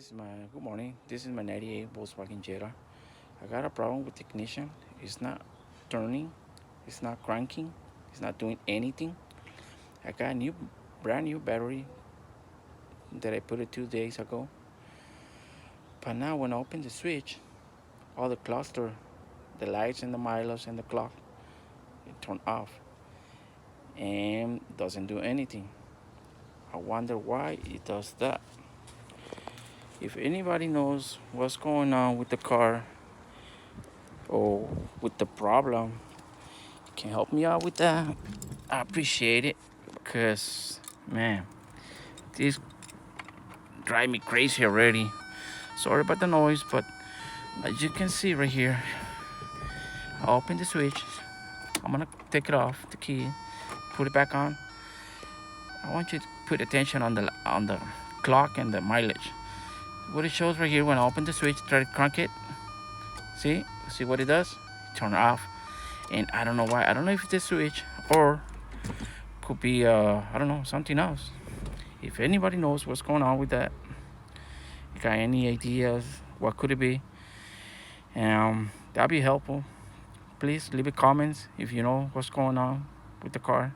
is my good morning. This is my 98 Volkswagen Jetta. I got a problem with the ignition. It's not turning, it's not cranking, it's not doing anything. I got a brand new battery that I put it 2 days ago. But now when I open the switch, all the cluster, the lights and the miles and the clock, it turn off and doesn't do anything. I wonder why it does that. If anybody knows what's going on with the car or with the problem, can help me out with that, I appreciate it. Because, man, this drive me crazy already. Sorry about the noise, but as you can see right here, I open the switch. I'm gonna take it off, the key, put it back on. I want you to put attention on the clock and the mileage. What it shows right here when I open the switch, try to crank it. See what it does? Turn it off. And I don't know why. I don't know if it's the switch or could be I don't know, something else. If anybody knows what's going on with that, you got any ideas what could it be, that'd be helpful. Please leave a comments if you know what's going on with the car.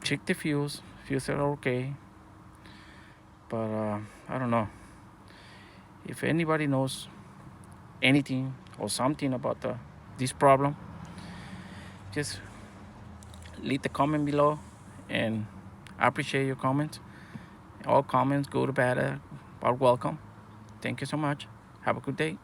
Check the fuels are okay, but I don't know if anybody knows anything or something about this problem. Just leave the comment below, and I appreciate your comments. All comments, good or bad, are welcome. Thank you so much. Have a good day.